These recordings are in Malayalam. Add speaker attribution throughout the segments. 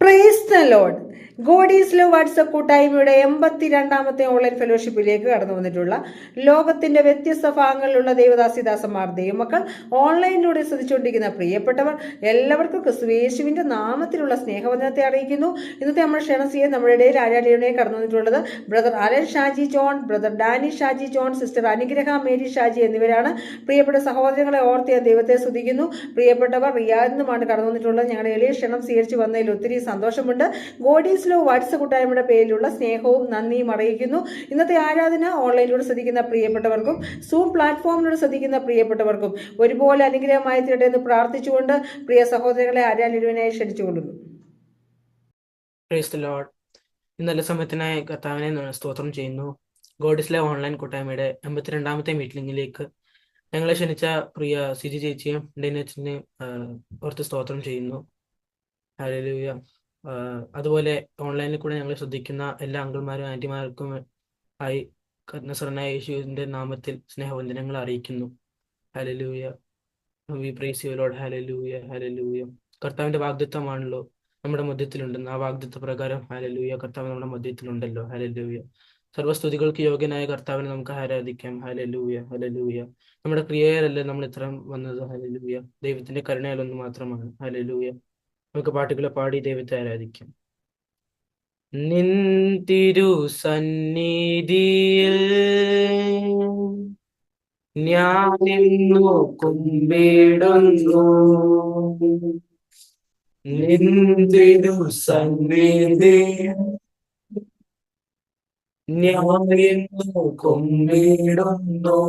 Speaker 1: Praise the Lord. God is love WhatsApp കൂട്ടായ്മയുടെ 82ാമത്തെ ഓൺലൈൻ ഫെലോഷിപ്പിലേക്ക് കടന്നു വന്നിട്ടുള്ള ലോകത്തിന്റെ വ്യത്യസ്ത ഭാഗങ്ങളിലുള്ള ദേവദാസിദാസന്മാർ ദൈവമക്കൾ ഓൺലൈനിലൂടെ ശ്രദ്ധിച്ചുകൊണ്ടിരിക്കുന്ന പ്രിയപ്പെട്ടവർ എല്ലാവർക്കും ക്രിസ്തുയേശുവിന്റെ നാമത്തിലുള്ള സ്നേഹവന്ദനത്തെ അറിയിക്കുന്നു. ഇന്നത്തെ നമ്മൾ ക്ഷണം ചെയ്യാൻ നമ്മുടെ ഇടയിൽ ആരാധനയെ കടന്നു വന്നിട്ടുള്ളത് brother Alan Shaji John, brother Danny Shaji John, sister Anugraha Mary Shaji എന്നിവരാണ്. പ്രിയപ്പെട്ട സഹോദരങ്ങളെ ഓർത്ത് ഞാൻ ദൈവത്തെ സ്തുതിക്കുന്നു. പ്രിയപ്പെട്ടവർ റിയാദിൽ നിന്നുമാണ് കടന്നു വന്നിട്ടുള്ളത്. ഞങ്ങളുടെ എളിയ ക്ഷണം സ്വീകരിച്ചു വന്നതിൽ ഒത്തിരി സന്തോഷമുണ്ട്. ഗോഡ് ഈസ് ലവ് വാട്സ്ആപ്പ് കൂട്ടായ്മയുടെ പേരിലുള്ള സ്നേഹവും നന്ദിയും അറിയിക്കുന്നു. ഇന്നത്തെ ആരാധന ഓൺലൈനിലൂടെ ശ്രദ്ധിക്കുന്ന പ്രിയപ്പെട്ടവർക്കും സൂം പ്ലാറ്റ്ഫോമിലൂടെ ശ്രദ്ധിക്കുന്ന പ്രിയപ്പെട്ടവർക്കും ഒരുപോലെ അനുഗ്രഹമായി തീരട്ടെ എന്ന് പ്രാർത്ഥിച്ചുകൊണ്ട് പ്രിയ സഹോദരങ്ങളെ ആരാധനയായി ക്ഷണിച്ചുകൊള്ളുന്നു.
Speaker 2: ഇന്നലെ സമയത്തിനായി കർത്താവിനെ സ്തോത്രം ചെയ്യുന്നു. ഗോഡ് ഈസ് ലവ് ഓൺലൈൻ കൂട്ടായ്മയുടെ 82ാമത്തെ മീറ്റിംഗിലേക്ക് ഞങ്ങളെ ക്ഷണിച്ച പ്രിയ സിജി ചേച്ചിയും ഡെനച്ചിനെയും ഓർത്ത് സ്തോത്രം ചെയ്യുന്നു. ഹല്ലേലൂയ. അതുപോലെ ഓൺലൈനിൽ കൂടെ ഞങ്ങളെ ശ്രദ്ധിക്കുന്ന എല്ലാ അങ്കിൾമാരും ആന്റിമാർക്കും ആയി നസറനായ യേശുവിന്റെ നാമത്തിൽ സ്നേഹവന്ദനങ്ങൾ അറിയിക്കുന്നു. Hallelujah. We praise you Lord. Hallelujah, hallelujah. കർത്താവിന്റെ വാഗ്ദത്തമാണല്ലോ നമ്മുടെ മധ്യത്തിലുണ്ടെന്ന്. ആ വാഗ്ദത്ത പ്രകാരം ഹല്ലേലൂയ കർത്താവ് നമ്മുടെ മധ്യത്തിലുണ്ടല്ലോ. ഹല്ലേലൂയ. സർവസ്തുതികൾക്ക് യോഗ്യനായ കർത്താവിനെ നമുക്ക് ആരാധിക്കാം. Hallelujah, hallelujah. നമ്മുടെ ക്രിയയിലല്ല നമ്മൾ ഇത്ര വന്നത്. ഹല്ലേലൂയ. ദൈവത്തിന്റെ കരുണയിലൊന്നു മാത്രമാണ്. ഹല്ലേലൂയ. നമുക്ക് പാട്ടുകളെ പാടി ദൈവത്തെ ആരാധിക്കാം. നിൻ തിരു സന്നിധിയിൽ ഞാനിന്നു കുമ്പിടുന്നു. നിൻ തിരു സന്നിധിയിൽ ഞാനിന്നു കുമ്പിടുന്നു.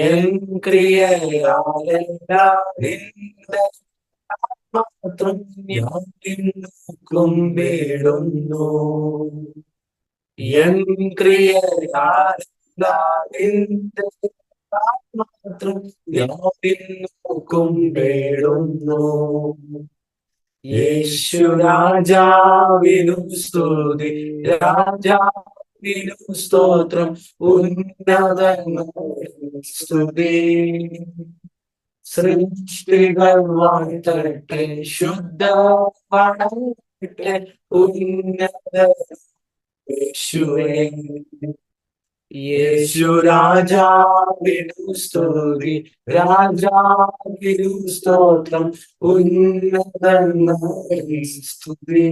Speaker 2: എൻ ക്രിയയാലല്ല നിന്റെ മാത്രം ഞാൻ കുമ്പിടുന്നു. എൻ ക്രിയയാലല്ല നിന്റെ മാത്രം ഞാൻ കുമ്പിടുന്നു. യേശു രാജാവിനും സ്തുതി, രാജാവിനും സ്തോത്രം, ഉന്നതങ്ങളിൽ സ്തുതി. സൃഷ്ടികൾ വാഴ്ത്തട്ടെ, ശുദ്ധ വണങ്ങട്ടെ, ഉന്നത യേശുവേ. യേശു രാജാവിനും സ്തുതി, രാജാവിനും സ്തോത്രം, ഉന്നതങ്ങളിൽ സ്തുതി.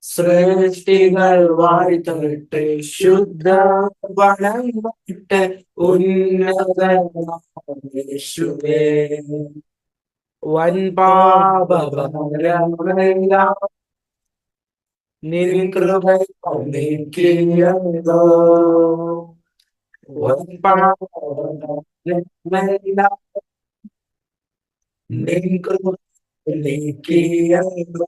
Speaker 2: സൃഷ്ടികൾ വാഴ്ത്തട്ടെ, ശുദ്ധ വണങ്ങട്ടെ, ഉന്നത യേശുവേ. വൻ പാപഭാരമെല്ലാം നിൻ കൃപ നീക്കിയല്ലോ. വൻ പാപമെല്ലാം നിൻ കൃപ നീക്കിയല്ലോ.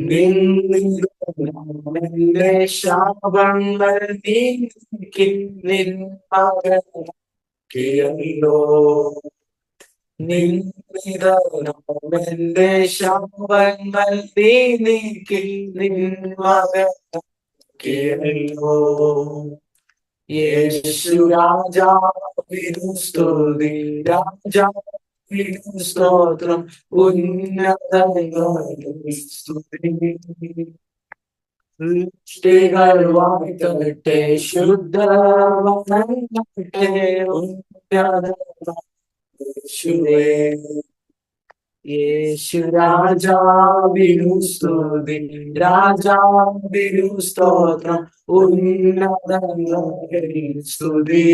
Speaker 2: നിന്റെ ശാപങ്ങൾ നീക്കി നിൻ മകനോ. നിന്റെ ശാപങ്ങൾ നീക്കി നിൻ മകനോ. യേശു രാജാവിനും സ്തുതി, രാജാവിനും സ്തോത്രം, ഉന്നതങ്ങളിൽ സ്തുതി. സൃഷ്ടികൾ വാഴ്ത്തട്ടെ, ശുദ്ധ വണങ്ങട്ടെ, ഉന്നത യേശുവേ. യേശു രാജാവിനും സ്തുതി, രാജാവിനും സ്തോത്രം, ഉന്നതങ്ങളിൽ സ്തുതി.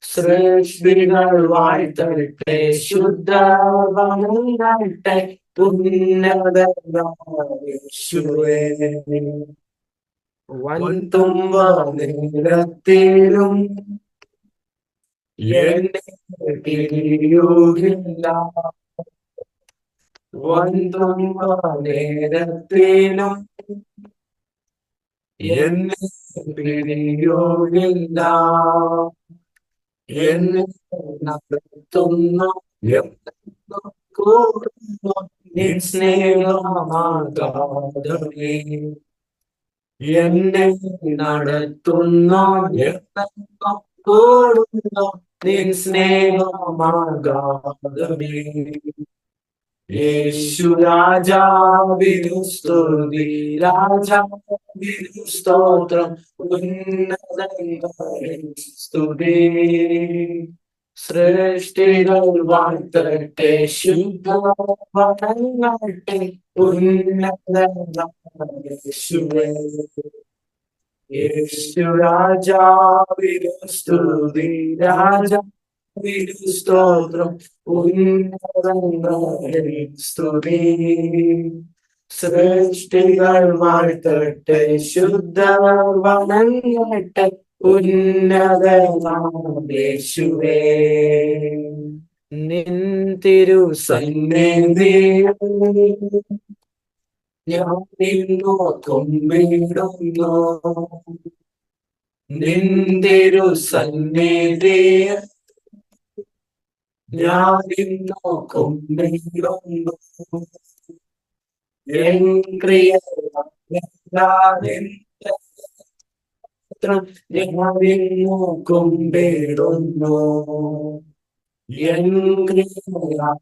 Speaker 2: സൃഷ്ടികൾ വാഴ്ത്തട്ടെ, ശുദ്ധ വണങ്ങട്ടെ, ഉന്നത യേശുവേ. വൻതുമ്പ നീളത്തിലും എന്നെ പിരിയുകില്ല. വൻതുമ്പ നേരത്തിലും എന്നെ പിരിയുകില്ല. എന്നെ നടത്തുന്നു കൂടുന്നു നിൻ സ്നേഹമാകാതെ. എന്നെ നടത്തുന്നു കൂടുന്നു നിൻ സ്നേഹമാകാതെ.
Speaker 3: യേശു രാജാവിനു സ്തുതി, രാജാവിനു സ്തോത്രം, ഉന്നതങ്ങളിൽ സ്തുതി. സൃഷ്ടികൾ വാഴ്ത്തട്ടെ, ശുദ്ധവണങ്ങട്ടെ, ഉന്നതനാമേശുവേ. യേശു രാജാവിനു സ്തുതി, രാജാവിനു സ്തോത്രം, ഉന്നതങ്ങളിൽ സ്തുതി. സൃഷ്ടികൾ വാഴ്ത്തട്ടെ, ശുദ്ധർ വണങ്ങട്ടെ, ഉന്നതനാമേശുവേ.
Speaker 2: നിൻ തിരു
Speaker 3: സന്നിധിയിൽ ഞാൻ നിന്നു കുമ്പിടുന്നു, നിന്തിരു സന്നിധിയിൽ ഞാൻ നിന്നു കുമ്പിടുന്നു. എൻ ക്രിയകളാൽ ഞാൻ നിന്നു കുമ്പിടുന്നു. എൻ ക്രിയകളാൽ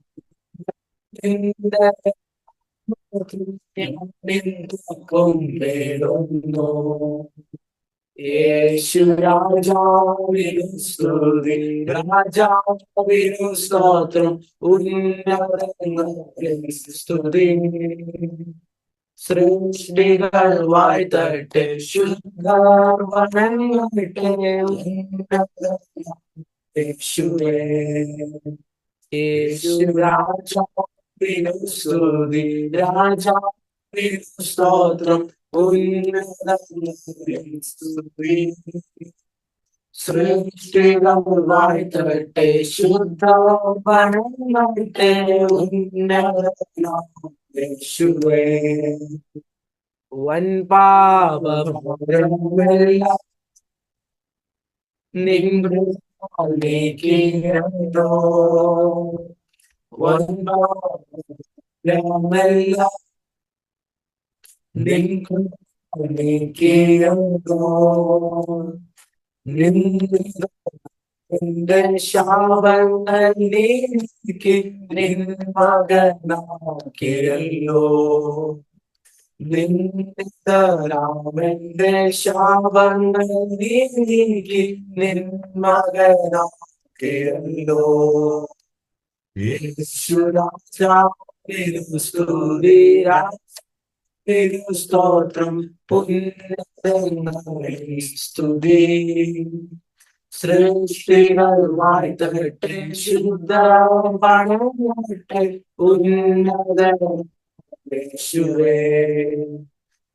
Speaker 3: കുമ്പിടുന്നു. യേശു രാജാവിനു സ്തുതി, രാജാവിനു സ്തോത്രം, ഉന്നതങ്ങളിൽ സ്തുതി. സൃഷ്ടികൾ വാഴ്ത്തട്ടെ, ശുദ്ധർ വണങ്ങട്ടെ, ഉന്നതനാമേശുവേ. യേശു രാജാവിനു സ്തുതി, രാജാവിനു സ്തോത്രം, ഉന്നതങ്ങളിൽ സ്തുതി. സൃഷ്ടികൾ വാഴ്ത്തട്ടെ, ശുദ്ധർ വണങ്ങട്ടെ, ഉന്നതനാമേശുവേ.
Speaker 2: വൻ പാപമെല്ലാം
Speaker 3: നീക്കിയതോ, വൻ പാപമെല്ലാം നീക്കിയതോ. നിന്റെ ശാപങ്ങൾ നീക്കി നിൻ മകനാക്കിയല്ലോ. നിന്റെ ശാപങ്ങൾ നീക്കി നിൻ മകനാക്കിയല്ലോ. യേശു രാജാവിനു സ്തുതി, രാജാവിനു സ്തോത്രം, ഉന്നതങ്ങളിൽ സ്തുതി. സൃഷ്ടികൾ വാഴ്ത്തട്ടെ, ശുദ്ധർ വണങ്ങട്ടെ, ഉന്നതനാമേശുവേ.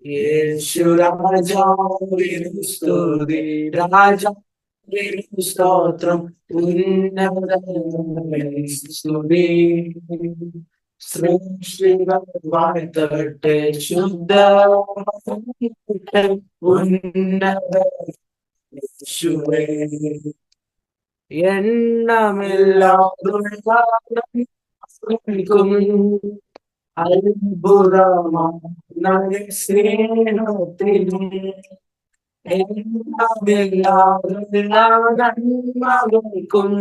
Speaker 3: യേശു രാജാവിനു സ്തുതി, രാജാവിനു സ്തോത്രം, ഉന്നതങ്ങളിൽ സ്തുതി. സൃഷ്ടികൾ വാഴ്ത്തട്ടെ, ശുദ്ധർ വണങ്ങട്ടെ, ഉന്നതനാമേശുവേ. എണ്ണമില്ലാതുള്ളവർക്കും അത്ഭുതമായ സ്നേഹത്തിലും എണ്ണമില്ലാതുള്ള നന്മകൾക്കും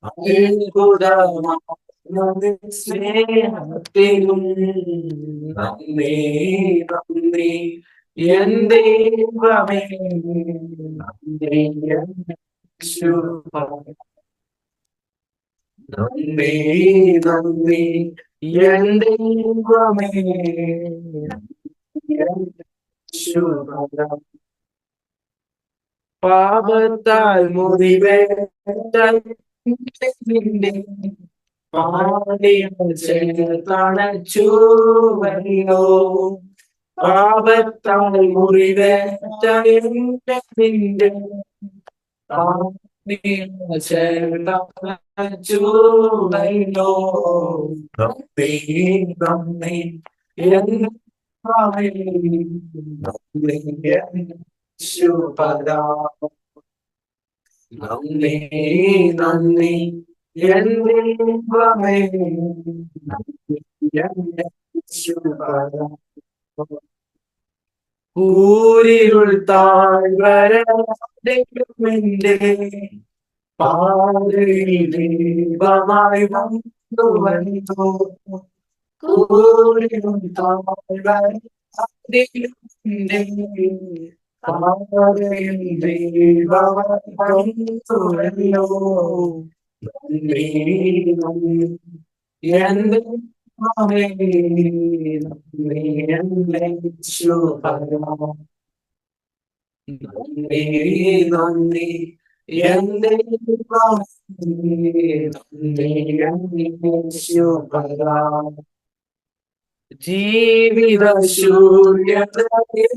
Speaker 3: അത്ഭുതമായ സ്നേഹത്തിലും നന്ദി, നന്ദി എൻ ദൈവമേ, നന്ദി യേശുവേ. നന്ദി, നന്ദി എൻ ദൈവമേ, യേശുവേ. പാപത്താൽ മുറിവേറ്റ നിന്റെ പാടികൾ ചേർത്തണച്ചുവല്ലോ. പാപത്താൽ മുറിവേറ്റ നിന്റെ പാടികൾ ചേർത്തണച്ചുവല്ലോ. നന്ദി, നന്ദി എൻ നന്ദി യേശുപദാ. നന്ദി, നന്ദി എൻ ദൈവമേ, നന്ദി യേശുപദാ. കൂരിരുൾ താഴ്വരയുടെ പാതയിൽ ദീപമായി വന്നു കൂടിയും പാതയിൽ ദീപമായി വന്നുവല്ലോ എന്റെ നന്ദി എന്റെ ജീവിത ശൂന്യതയിൽ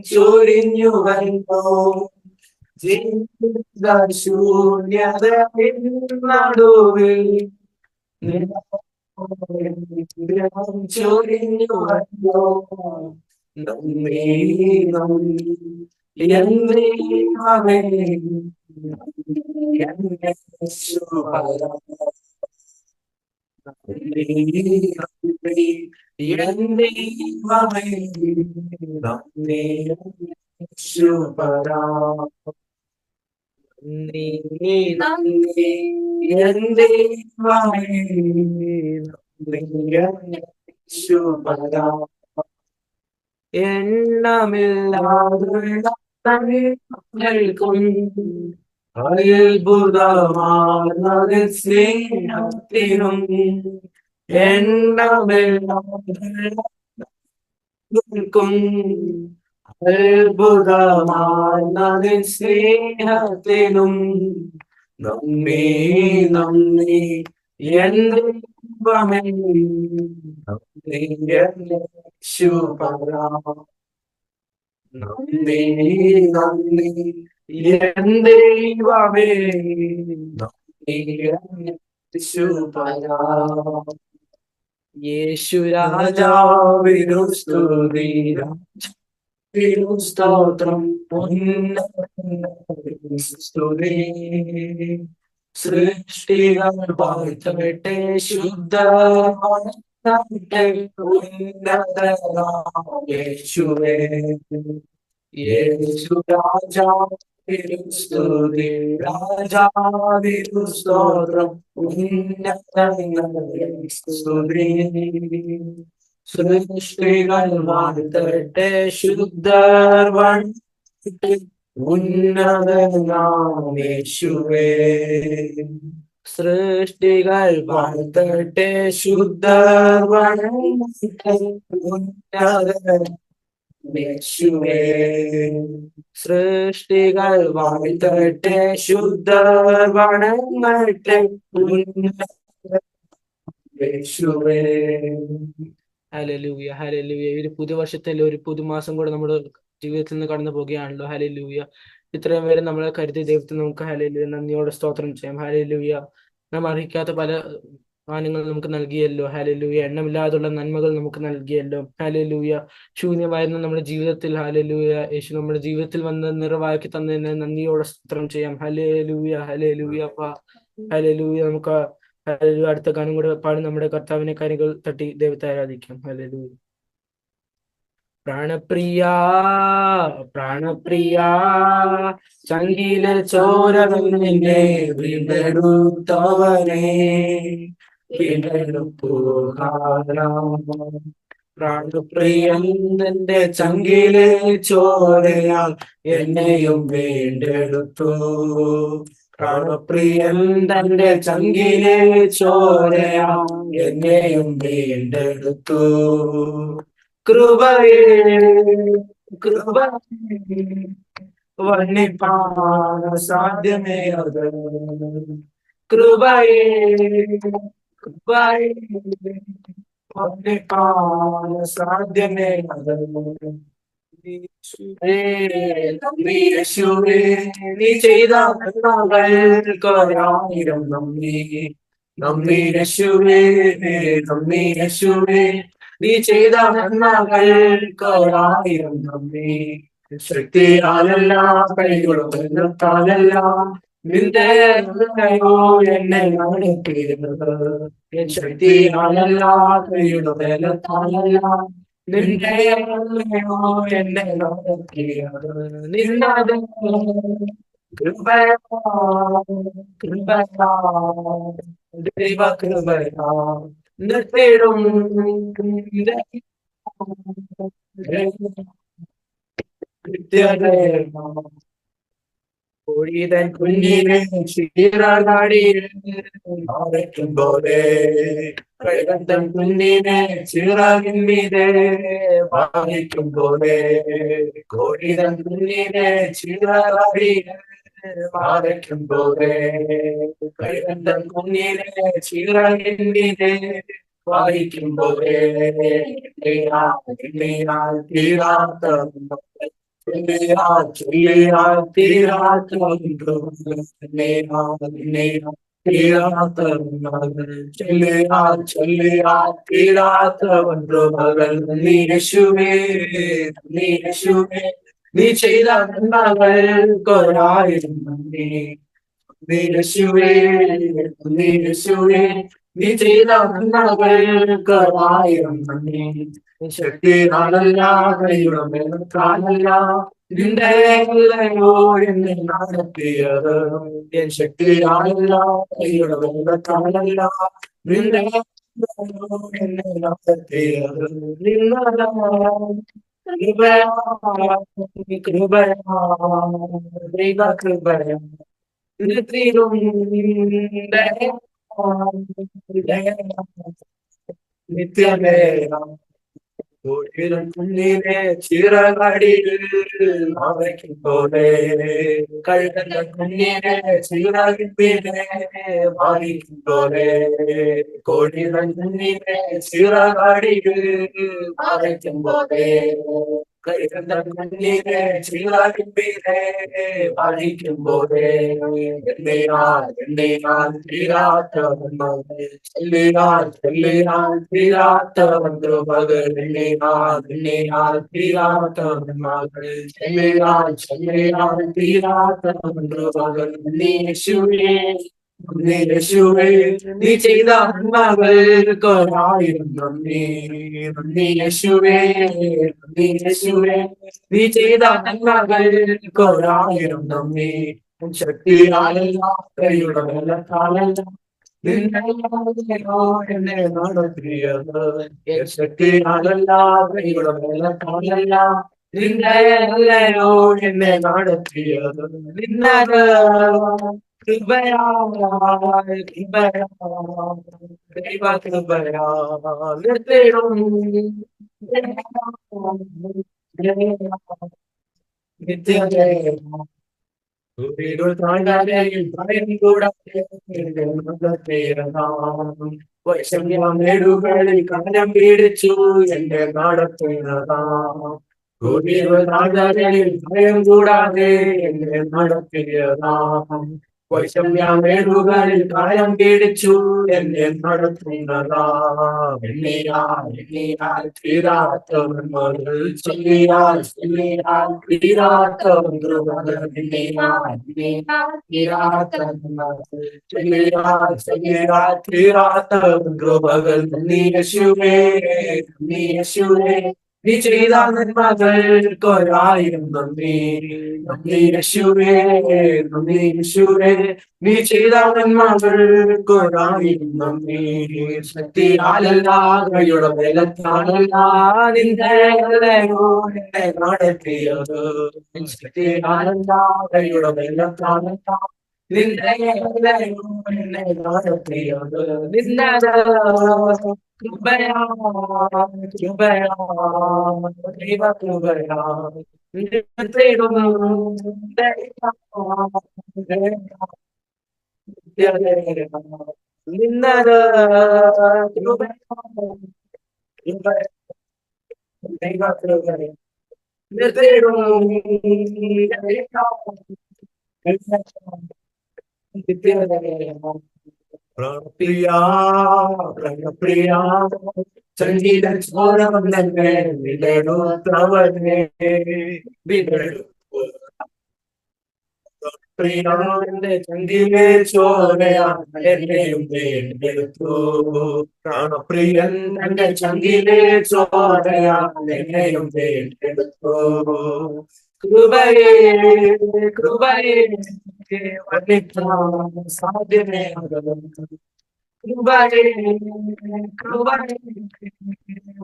Speaker 3: ചൊരിഞ്ഞുവല്ലോ ജീവിത ശൂന്യതയിൽ നടുവിൽ ചൊരിഞ്ഞുവല്ലോ നന്ദി നന്ദി എന്റെ എണ്ണമില്ലാതുള്ള അത്ഭുതമാർന്ന സ്നേഹത്തിനും എണ്ണമില്ലാതും അത്ഭുതമാർന്ന സ്നേഹത്തിനും നന്ദി നന്ദി എന്റെ നന്ദി നന്ദി എന്റെ ദൈവമേ യേശു രാജാവിനു സ്തുതി സ്തോത്രം സ്തുതി സൃഷ്ടികൾ വാഴ്ത്തട്ടെ ശുദ്ധ യേശുവേ യേശു രാജാവിനു സ്തുതി രാജാവിനു സ്തോത്രം സ്തുതി സൃഷ്ടികൾ വാഴ്ത്തട്ടെ ശുദ്ധർ ഉന്നതനാം യേശുവേ സൃഷ്ടികൾ വാഴ്ത്തട്ടെ ശുദ്ധർ യേശുവേ സൃഷ്ടികൾ വാഴ്ത്തട്ടെ ശുദ്ധർ വണങ്ങട്ടെ യേശുവേ.
Speaker 2: Hallelujah hallelujah. ഈ ഒരു പുതുവർഷത്തിൽ ഒരു പുതുമാസം കൂടെ നമ്മുടെ ജീവിതത്തിൽ നിന്ന് കടന്നു പോകുകയാണല്ലോ. ഹല്ലേലൂയ. ഇത്രയും വരെ നമ്മളെ കരുതി ദൈവത്തിന് നമുക്ക് ഹല്ലേലൂയ നന്ദിയോടെ സ്തോത്രം ചെയ്യാം. ഹല്ലേലൂയ. നാം അറിയിക്കാത്ത പല ദാനങ്ങൾ നമുക്ക് നൽകിയല്ലോ. ഹല്ലേലൂയ. എണ്ണമില്ലാതുള്ള നന്മകൾ നമുക്ക് നൽകിയല്ലോ. ഹല്ലേലൂയ. ശൂന്യമായിരുന്ന നമ്മുടെ ജീവിതത്തിൽ ഹല്ലേലൂയ യേശു നമ്മുടെ ജീവിതത്തിൽ വന്ന് നിറവാക്കി തന്നതിന് നന്ദിയോടെ സ്തോത്രം ചെയ്യാം. Hallelujah hallelujah hallelujah. നമുക്ക് ഹല്ലേലൂയ അടുത്ത ഗാനം കൂടെ പാടി നമ്മുടെ കർത്താവിനെ കാര്യങ്ങൾ തട്ടി ദൈവത്തെ ആരാധിക്കാം. ഹല്ലേലൂയ. പ്രാണപ്രിയ പ്രാണപ്രിയ ചങ്കില ചോരവനെ വീണ്ടെടുത്തവനെ പ്രാണപ്രിയൻ തന്റെ ചങ്കിലെ ചോരയാൽ എന്നെയും വീണ്ടെടുത്തു. പ്രാണപ്രിയൻ തന്റെ ചങ്കിലെ ചോരയാൽ എന്നെയും വീണ്ടെടുത്തു. കൃപയേ കൃപയേ വർണ്ണിപ്പാൻ സാധ്യമേ അത്. കൃപയേ കൃപയേ വർണ്ണിപ്പാൻ സാധ്യമേ അത്. യേശുവേ നീ ചെയ്ത നന്മകൾക്കൊരായിരം നന്ദി. നന്ദി യേശുവേ നന്ദി യേശുവേ നീ ചെയ്ത നന്മകൾക്കൊരായിരം നന്ദി. ശക്തിയാലല്ല കൈകൊടുത്താലല്ല നിന്റെ എന്നെ നടത്തിയത്. ശക്തിയാലല്ല കൈയുടെ ബലത്താലല്ല
Speaker 3: നിന്റെ എന്നെ നടത്തിയത് നിന്നത് കൃപയാ കൃപയാ ദൈവ കൃപയാ നിർത്തിടും കോഴിതൻ കുഞ്ഞിനെ ചീറാടിയിൽ പോലെ കഴുകത്തൻ കുഞ്ഞിനെ ചിറാകിൻ മീതെ വാങ്ങിക്കും പോലെ കോഴിതൻ കുഞ്ഞിനെ ചീറാടിയിൽ വാങ്ങിക്കും പോലെ കഴുകത്തൻ കുഞ്ഞിനെ ചിറാകിൻ മീതെ വായിക്കും പോലെ തീരാത്ത തീരാത്തവன்று മകൾ നീ യേശുവേ നീ യേശുവേ നീ ചെയ്ത നന്മകൾ കൊരായിരം നന്ദി നീ യേശുവേ നീ യേശുവേ നീ ചെയ്ത നന്മകൾ കൊരായിരം നന്ദി ശക്തിയാലല്ല കൈയുടെ മേലല്ല നിന്റെ എന്നെ നടത്തിയത് എൻ ശക്തിയാലല്ല കൈയുടെ മേലല്ല നിന്റെ എന്നെ നടത്തിയത് കൃപയാ കൃപയാ ദൈവ കൃപയാ തീരും നിത്യമേ കുഞ്ഞിനെ ചിറകടിയിൽ അവയ്ക്കും പോലെ കഴുകന്റെ കുഞ്ഞിനെ ചിറകിപ്പിനെ വാങ്ങിക്കും പോലെ കോഴിതൻ കുഞ്ഞിനെ ചിറകടിയിൽ അവയ്ക്കും പോലെ കഴുകന്റെ കുഞ്ഞിനെ ചിറകിപ്പിനെ വാങ്ങിക്കും പോലെ എന്നെയാൽ തീരാത്തവൻ തീരാത്തവൻ കൃപകൾ തീരാത്തവൻ മകൾ തീരാത്തവൻ കൃപകൾ നീ യേശുവേ നീ യേശുവേ നീ ചെയ്ത നന്മകൾ കൊരായിരം നന്ദി നീ യേശുവേ നീ യേശുവേ നീ ചെയ്ത നന്മകൾ കൊരായിരം നന്ദി ശക്തിയാലല്ല കൈയുടെ മേലത്താലല്ല എന്നെ നടത്തിയത് ശക്തിയാലല്ല കൈയുടെ മേലത്താലല്ല നിന്നയോ എന്നെ നടത്തിയത് നിന്നത് കൃപയാ കൃപയാ ദൈവ കൃപയാ നിർത്തിടും നിത്യജയ വൈഷമ്യടുകളിൽ കാലം പീഡിച്ചു എന്റെ നടത്തുന്നതാം ഭയം കൂടാതെ എന്നെ നടത്തിയതാം വൈഷമ്യമേടുകളിൽ കാലം പീഡിച്ചു എന്നെ നടത്തുന്നതാം തീരാത്തവൻ മകൾ ചൊല്ലിയാൽ തീരാത്തവൻ തീരാത്തവൻ കൃപകൾ നീ യേശുവേ നീ യേശുവേ നീ ചെയ്ത നന്മകൾ കൊരായിരം നന്ദി നന്ദി യേശുവേ നന്ദി യേശുവേ നീ ചെയ്ത നന്മകൾ കൊരായിരം നന്ദി ശക്തിയാലല്ല കൈയുടെ മേലത്താലല്ല നിന്റെ എന്നെ നടത്തിയത് ശക്തിയാലല്ല കൈയുടെ മേലത്താലല്ല നിന്റെ എന്നെ നടത്തിയത് നിന്നത് കൃപയാ കൃപയാ ദൈവ കൃപയാ നിർത്തിടും നിന്നത് ദൈവ കൃപയാ നിർത്തിടും പ്രിയാ പ്രിയാ സംഗീത ചോരവന്നെ വിടടുത്തവനെ വിടടു പ്രിയാന്റെ ചങ്കിലെ ചോരയാ എന്നെയും വീണ്ടെടുത്തു. പ്രാണപ്രിയൻ എന്റെ ചങ്കിലെ ചോരയാ എന്നെയും വീണ്ടെടുത്തു. കൃപയേ കൃപയേ വർണ്ണിക്കാൻ സാധ്യമേ കൃപയേ കൃപയേ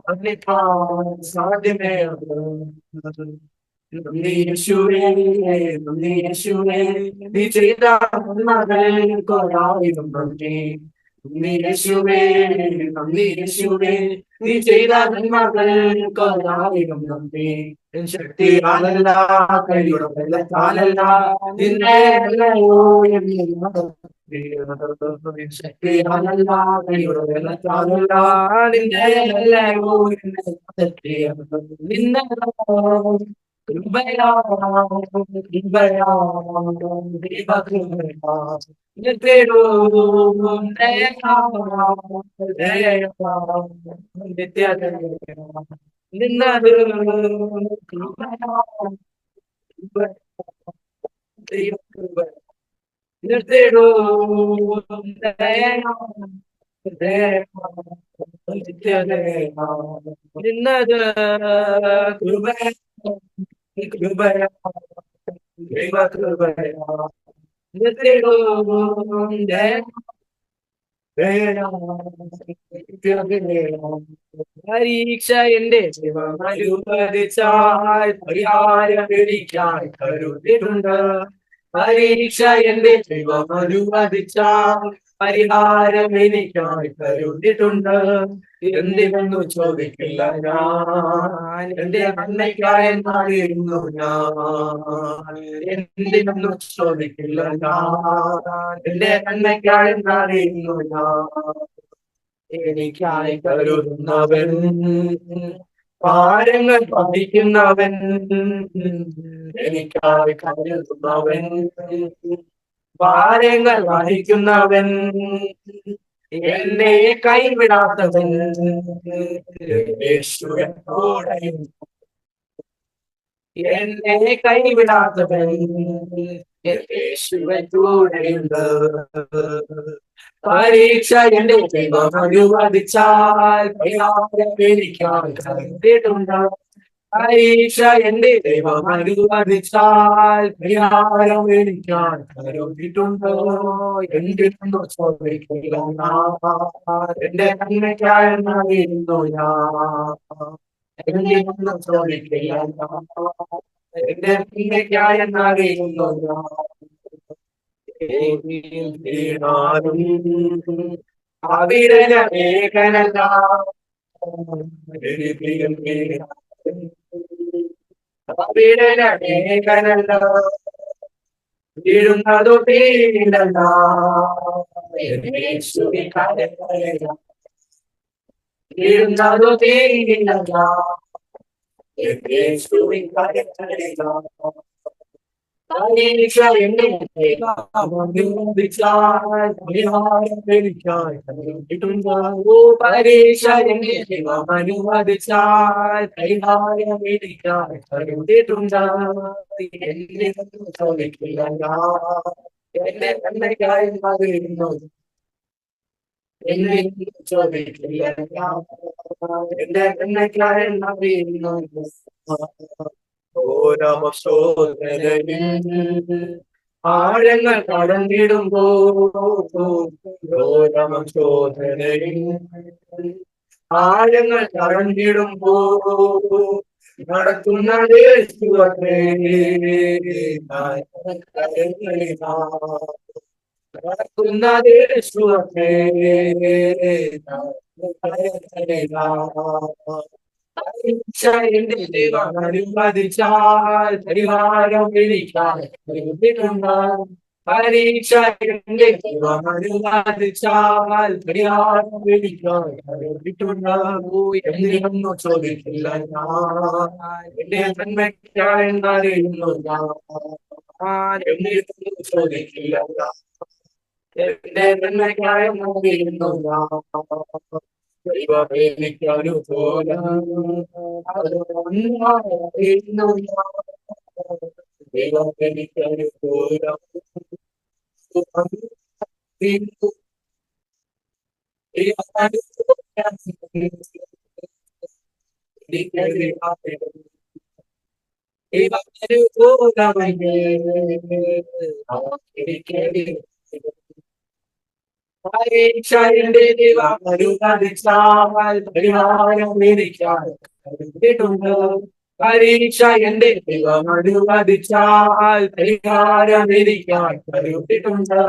Speaker 3: വർണ്ണിക്കാൻ സാധ്യമേ നന്ദി യേശുവേ നന്ദി യേശുവേ നീ ചെയ്ത നന്മകൾക്കൊരായിരം നന്ദി. നന്ദി യേശുവേ നന്ദി യേശുവേ നീ ചെയ്ത നന്മകൾക്കൊരായിരം നന്ദി. ശക്തിയാലല്ല കഴിയുടെ ബലത്താലല്ല നിന്നെ ശക്തിയാലല്ല കഴിയുടെ ബലത്താലല്ല നിന്നെ നിന്നെ കൃപയാ കൃപയാ ദൈവകൃപയാ നിത്യവും ദയയാ ദയയാ നിത്യദയയാ നിന്നത് കൃപയാ കൃപയാ ദൈവകൃപയാ നിത്യവും ദയയാ ദയയാ നിത്യദയയാ നിന്നത് കൃപയാ കൃപയാ ദൈവകൃപയാ നിത്യവും ദയയാ നിത്യദയയാ. പരീക്ഷ എന്റെ അനുവദിച്ചാൽ പരിഹാരം എനിക്കായി കരുതിയിട്ടുണ്ട്. പരീക്ഷ എന്റെ ദൈവം അനുവദിച്ചാൽ പരിഹാരം എനിക്കായി കരുതിയിട്ടുണ്ട്. എന്തിനെന്നു ചോദിക്കില്ല ഞാൻ എന്റെ നന്മയ്ക്കായി എന്നറിയുന്നു ഞാൻ. എന്തിനെന്നു ചോദിക്കില്ല ഞാൻ എന്റെ നന്മയ്ക്കായി എന്നറിയുന്നു ഞാൻ. എനിക്കായി കരുതുന്നവൻ ഭാരങ്ങൾ വഹിക്കുന്നവൻ എനിക്കായി കരുതുന്നവൻ ഭാരങ്ങൾ വഹിക്കുന്നവൻ എന്നെ കൈവിടാത്തവൻ യേശുവൻ കൂടെയുണ്ട്. എന്നെ കൈവിടാത്തവൻ യേശുവൻ കൂടെയുണ്ട്. പരീക്ഷ എന്റെ ദൈവം അനുവദിച്ചാൽ പരിഹാരം എനിക്കായി കരുതിയിട്ടുണ്ട്. പരീക്ഷ എന്റെ ദൈവം അനുവദിച്ചാൽ പരിഹാരം എനിക്കായി കരുതിയിട്ടുണ്ട്. എന്തിനൊന്നു ചോദിക്കില്ല ഞാൻ എന്റെ നന്മയ്ക്കായി എന്നറിയുന്നു ഞാൻ. എന്തിനൊന്നു ചോദിക്കില്ല ഞാൻ എന്റെ നന്മയ്ക്കായി എന്നറിയുന്നു ഞാൻ. അവിടന ഏകനല്ല അവിടന ഏകനല്ല വീഴുന്നതു തീരല്ല വീഴുന്നതു തീരല്ല പരീക്ഷ എന്റെ അനുവദിച്ചാൽ പരിഹാരം എനിക്കായി കരുതിയിട്ടുണ്ട്. പരീക്ഷ എന്റെ അനുവദിച്ചാൽ പരിഹാരം എനിക്കായി കരുതിയിട്ടുണ്ട്. എന്തിനൊന്നും ചോദിക്കില്ല ഞാൻ എന്റെ നന്മയ്ക്കായി എന്നറിയുന്നു. എന്തിനൊന്നും ചോദിക്കില്ല ഞാൻ എന്റെ നന്മയ്ക്കായി എന്നറിയുന്നു. ആഴങ്ങൾ കടന്നിടുമ്പോ ശോധനയിൽ ആഴങ്ങൾ കടന്നിടുമ്പോ നടക്കുന്നത് നടക്കുന്നത് പരീക്ഷ എന്റെ ദൈവം അനുവദിച്ചാൽ പരിഹാരം എനിക്കായി കരുതിയിട്ടുണ്ട്. പരീക്ഷ എന്റെ ദൈവം അനുവദിച്ചാൽ പരിഹാരം എനിക്കായി കരുതിയിട്ടുണ്ട്. എന്തിനൊന്നും ചോദിക്കില്ല ഞാൻ എന്റെ നന്മയ്ക്കായി എന്നറിയുന്നു ഞാൻ. എന്തിനൊന്നും ചോദിക്കില്ല ഞാൻ എന്റെ നന്മയ്ക്കായി എന്നറിയുന്നു ഞാൻ. ദൈവമേനിക്കനുകൂലം ദൈവം എനിക്കനുകൂലം. പരീക്ഷ എന്റെ ദൈവം അനുവദിച്ചാൽ പരിഹാരം എനിക്കായി കരുതിയിട്ടുണ്ട്. പരീക്ഷ എന്റെ ദൈവം അനുവദിച്ചാൽ പരിഹാരം എനിക്കായി കരുതിയിട്ടുണ്ട്.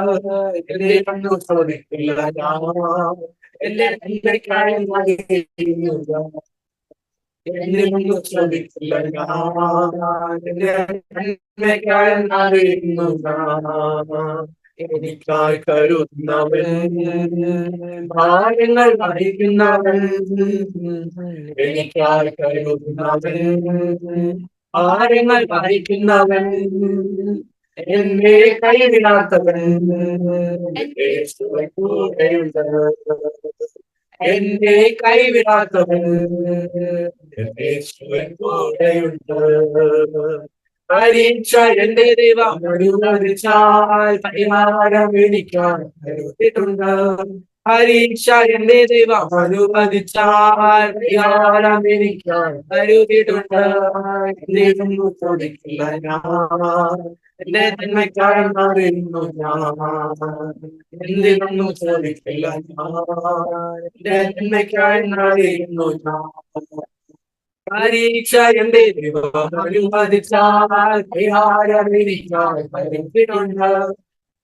Speaker 3: എന്റെ കണ്ണു ചോദിക്കില്ല ഞാൻ, എന്റെ നന്മയ്ക്കായി നൽകിയിരിക്കുന്നു. എന്റെ കണ്ണു ചോദിക്കില്ല ഞാൻ, എന്റെ നന്മയ്ക്കായി നൽകിയിരിക്കുന്നു ഞാൻ. എനിക്കായി കരുതുന്നവൻ, ഭാരങ്ങൾ വഹിക്കുന്നവൻ, എനിക്കായി കരുതുന്നവൻ, ഭാരങ്ങൾ വഹിക്കുന്നവൻ, എന്നെ കൈവിടാത്തവൻ, യേശുവിൻ കൂടെയുണ്ട്. എന്നെ കൈവിടാത്തവൻ, യേശുവിൻ കൂടെയുണ്ട്. പരീക്ഷ എന്റെ ദൈവം അനുവദിച്ചാൽ പരിഹാരം എനിക്കായി കരുതിയിട്ടുണ്ട്. പരീക്ഷ എന്റെ ദൈവം അനുവദിച്ചാൽ പരിഹാരം എനിക്കായി കരുതിയിട്ടുണ്ട്. എന്തെന്നു ചോദിക്കില്ല ഞാൻ, എന്റെ നന്മയ്ക്കായി അറിയുന്നു ഞാൻ. എന്തെന്നു ചോദിക്കില്ല ഞാൻ, എന്റെ നന്മയ്ക്കായി അറിയുന്നു ഞാൻ. പരീക്ഷ എന്റെ ദൈവം അനുവദിച്ചാൽ പരിഹാരം എനിക്കായി കരുതിയിട്ടുണ്ട്.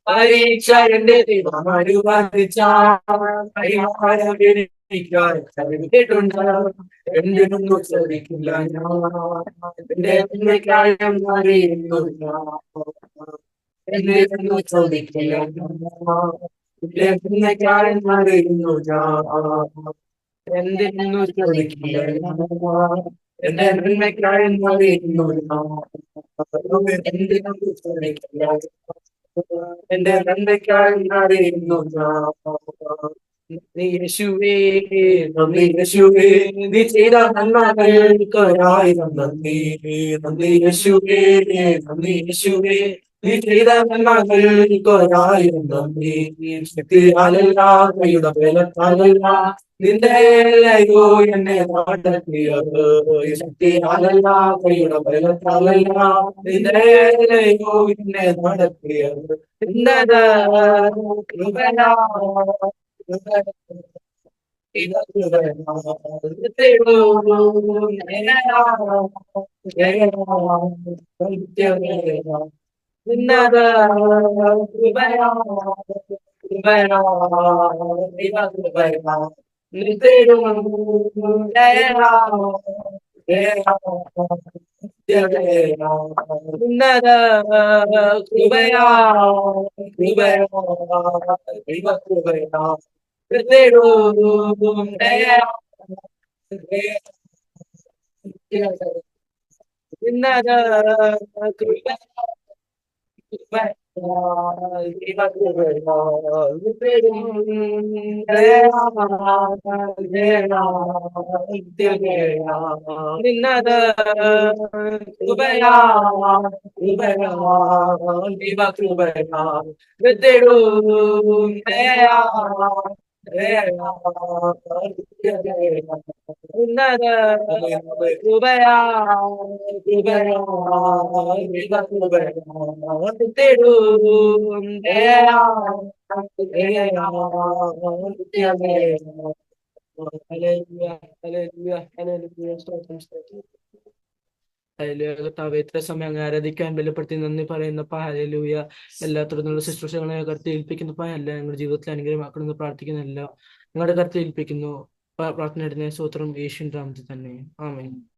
Speaker 3: പരീക്ഷ എന്റെ ദൈവം അനുവദിച്ചാൽ പരിഹാരം എനിക്കായി കരുതിയിട്ടുണ്ട്. എന്തിനൊന്നും ചോദിക്കില്ല ഞാൻ, എന്റെ നന്മയ്ക്കായി അറിയുന്നു ഞാൻ. എന്തിനൊന്നും ചോദിക്കില്ല ഞാൻ, എന്റെ നന്മയ്ക്കായി അറിയുന്നു ഞാൻ. എന്തിനു ചോദിക്കില്ല എന്റെ നന്മയ്ക്കായി അറിയുന്നു ഞാൻ. എന്തിനു ചോദിക്കില്ല എന്റെ നന്മയ്ക്കായി അറിയുന്നു ഞാൻ. നന്ദി യേശുവേ, നന്ദി യേശുവേ, നീ ചെയ്ത നന്മകൾക്കൊരായിരം നന്ദി. നന്ദി യേശുവേ, നന്ദി യേശുവേ, നീ ചെയ്ത നന്മകൾക്കൊരായിരം നന്ദി. ശക്തിയാലല്ല, കൈയുടെ ബലത്താലല്ല, നിന്റെ അല്ലയോ എന്നെ നടത്തിയത്. ശക്തിയാലല്ല, കൈയുടെ ബലത്താലല്ല, നിന്റെ അല്ലയോ എന്നെ നടത്തിയത്. ഇന്നത് കൃപയാ, ഇത് കൃപയാ, ഇന്നത് കൃപയാ, കൃപയാ, ഇത് കൃപയാ.
Speaker 2: കർത്താവേ, ഇത്ര സമയം അങ്ങ് ആരാധിക്കാൻ ബലപ്പെടുത്തി നന്ദി പറയുന്നപ്പ. ഹല്ലേലൂയ. എല്ലാ തുടർന്നുള്ള ശുശ്രൂഷകളെ കരുത്തി ഏൽപ്പിക്കുന്നപ്പ. എല്ലാം ഞങ്ങളുടെ ജീവിതത്തിൽ അനുഗ്രഹമാക്കണമെന്ന് പ്രാർത്ഥിക്കുന്നില്ല, നിങ്ങളുടെ കരുത്തി ഏൽപ്പിക്കുന്നു. പ്രാർത്ഥന ഇടുന്ന സ്തോത്രം യേശുവിൻ നാമത്തിൽ തന്നെ. ആമേൻ.